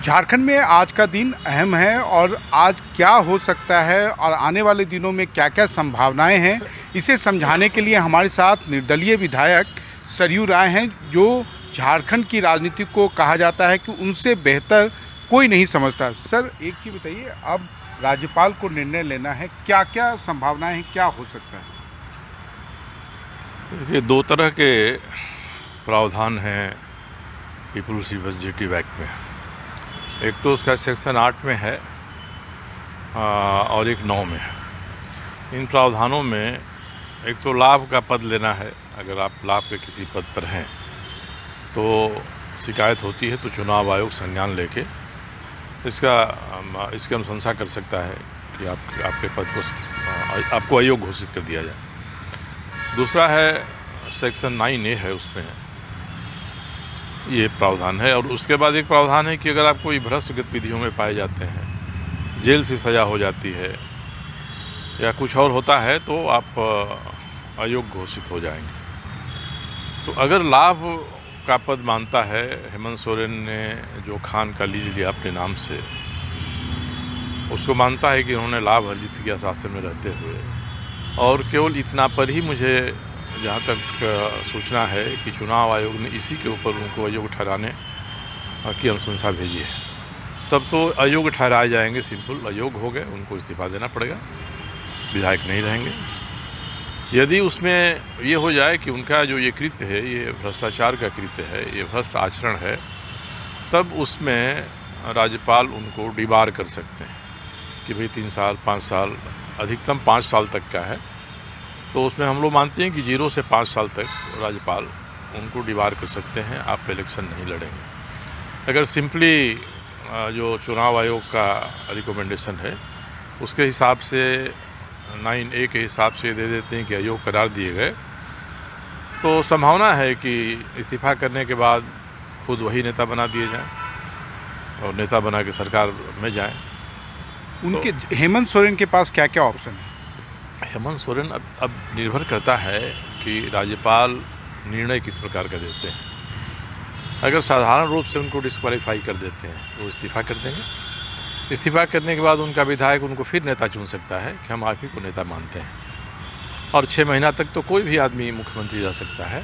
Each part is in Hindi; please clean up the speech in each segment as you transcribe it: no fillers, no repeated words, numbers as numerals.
झारखंड में आज का दिन अहम है और आज क्या हो सकता है और आने वाले दिनों में क्या-क्या संभावनाएं हैं, इसे समझाने के लिए हमारे साथ निर्दलीय विधायक सरयू राय हैं, जो झारखंड की राजनीति को कहा जाता है कि उनसे बेहतर कोई नहीं समझता। सर, एक चीज़ बताइए, अब राज्यपाल को निर्णय लेना है, क्या-क्या संभावनाएं हैं, क्या हो सकता है? देखिए, दो तरह के प्रावधान हैं पीपुल्स रिप्रेजेंटेटिव एक्ट में। एक तो उसका सेक्शन 8 में है और एक 9 में है। इन प्रावधानों में एक तो लाभ का पद लेना है। अगर आप लाभ के किसी पद पर हैं तो शिकायत होती है तो चुनाव आयोग संज्ञान लेके इसकी अनुशंसा कर सकता है कि आपके पद को आपको अयोग्य घोषित कर दिया जाए। दूसरा है सेक्शन 9A है, उसमें ये प्रावधान है। और उसके बाद एक प्रावधान है कि अगर आप कोई भ्रष्ट गतिविधियों में पाए जाते हैं, जेल से सज़ा हो जाती है या कुछ और होता है तो आप अयोग्य घोषित हो जाएंगे। तो अगर लाभ का पद मानता है, हेमंत सोरेन ने जो खान का लीज लिया अपने नाम से, उसको मानता है कि उन्होंने लाभ अर्जित किया शासन में रहते हुए, और केवल इतना पर ही मुझे जहाँ तक सूचना है कि चुनाव आयोग ने इसी के ऊपर उनको अयोग्य ठहराने की अनुशंसा भेजी है, तब तो अयोग्य ठहराए जाएंगे। सिंपल अयोग्य हो गए, उनको इस्तीफा देना पड़ेगा, विधायक नहीं रहेंगे। यदि उसमें ये हो जाए कि उनका जो ये कृत्य है, ये भ्रष्टाचार का कृत्य है, ये भ्रष्ट आचरण है, तब उसमें राज्यपाल उनको डिबार कर सकते हैं कि भाई 3 साल 5 साल, अधिकतम 5 साल तक का है। तो उसमें हम लोग मानते हैं कि 0 से 5 साल तक राज्यपाल उनको डिबार कर सकते हैं, आप इलेक्शन नहीं लड़ेंगे। अगर सिंपली जो चुनाव आयोग का रिकमेंडेशन है उसके हिसाब से 9A के हिसाब से दे देते हैं कि अयोग्य करार दिए गए, तो संभावना है कि इस्तीफा करने के बाद खुद वही नेता बना दिए जाएं और नेता बना के सरकार में जाएं। उनके हेमंत सोरेन के पास क्या-क्या ऑप्शन है? हेमंत सोरेन अब निर्भर करता है कि राज्यपाल निर्णय किस प्रकार का देते हैं। अगर साधारण रूप से उनको डिस्क्वालीफाई कर देते हैं तो इस्तीफा कर देंगे। इस्तीफा करने के बाद उनका विधायक उनको फिर नेता चुन सकता है कि हम आप ही को नेता मानते हैं, और 6 महीना तक तो कोई भी आदमी मुख्यमंत्री रह सकता है,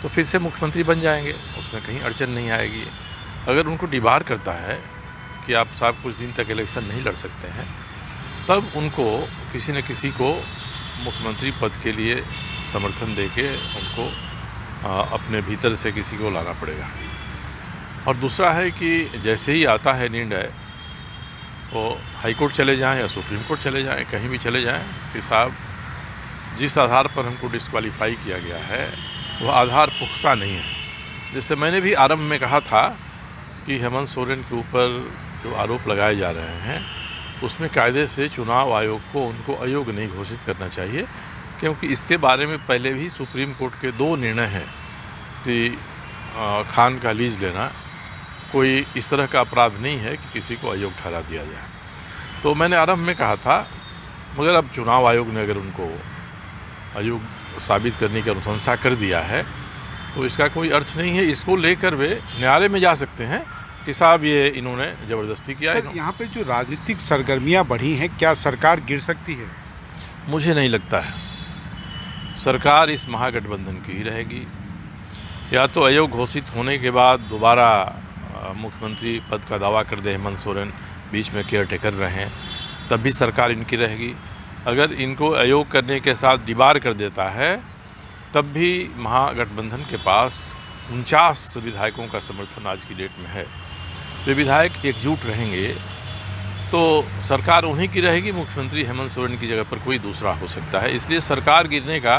तो फिर से मुख्यमंत्री बन जाएंगे, उसमें कहीं अड़चन नहीं आएगी। अगर उनको डिबार करता है कि आप साहब कुछ दिन तक इलेक्शन नहीं लड़ सकते हैं, तब उनको किसी न किसी को मुख्यमंत्री पद के लिए समर्थन देके उनको अपने भीतर से किसी को लाना पड़ेगा। और दूसरा है कि जैसे ही आता है निर्णय, वो हाई कोर्ट चले जाएं या सुप्रीम कोर्ट चले जाएं, कहीं भी चले जाएं कि साहब जिस आधार पर हमको डिस्क्वालीफाई किया गया है वह आधार पुख्ता नहीं है। जैसे मैंने भी आरंभ में कहा था कि हेमंत सोरेन के ऊपर जो आरोप लगाए जा रहे हैं उसमें कायदे से चुनाव आयोग को उनको अयोग्य नहीं घोषित करना चाहिए, क्योंकि इसके बारे में पहले भी सुप्रीम कोर्ट के 2 निर्णय हैं कि खान का लीज लेना कोई इस तरह का अपराध नहीं है कि किसी को अयोग्य ठहरा दिया जाए। तो मैंने आरंभ में कहा था, मगर अब चुनाव आयोग ने अगर उनको अयोग्य साबित करने की अनुशंसा कर दिया है तो इसका कोई अर्थ नहीं है। इसको लेकर वे न्यायालय में जा सकते हैं कि साहब ये इन्होंने ज़बरदस्ती किया। यहाँ पे जो राजनीतिक सरगर्मियाँ बढ़ी हैं, क्या सरकार गिर सकती है? मुझे नहीं लगता है। सरकार इस महागठबंधन की ही रहेगी। या तो अयोग्य घोषित होने के बाद दोबारा मुख्यमंत्री पद का दावा कर दे हेमंत सोरेन, बीच में केयर टेकर रहें, तब भी सरकार इनकी रहेगी। अगर इनको अयोग्य करने के साथ डिबार कर देता है, तब भी महागठबंधन के पास 49 विधायकों का समर्थन आज की डेट में है। वे विधायक एकजुट रहेंगे तो सरकार उन्हीं की रहेगी, मुख्यमंत्री हेमंत सोरेन की जगह पर कोई दूसरा हो सकता है। इसलिए सरकार गिरने का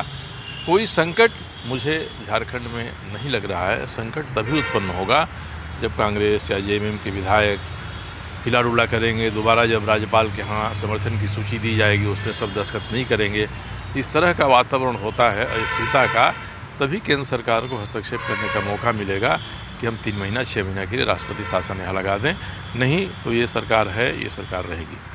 कोई संकट मुझे झारखंड में नहीं लग रहा है। संकट तभी उत्पन्न होगा जब कांग्रेस या जेएमएम के विधायक हिला डुला करेंगे, दोबारा जब राज्यपाल के यहाँ समर्थन की सूची दी जाएगी उसमें सब दस्तखत नहीं करेंगे। इस तरह का वातावरण होता है अस्थिरता का, तभी केंद्र सरकार को हस्तक्षेप करने का मौका मिलेगा कि हम 3 महीना 6 महीना के लिए राष्ट्रपति शासन यहाँ लगा दें। नहीं तो ये सरकार है, ये सरकार रहेगी।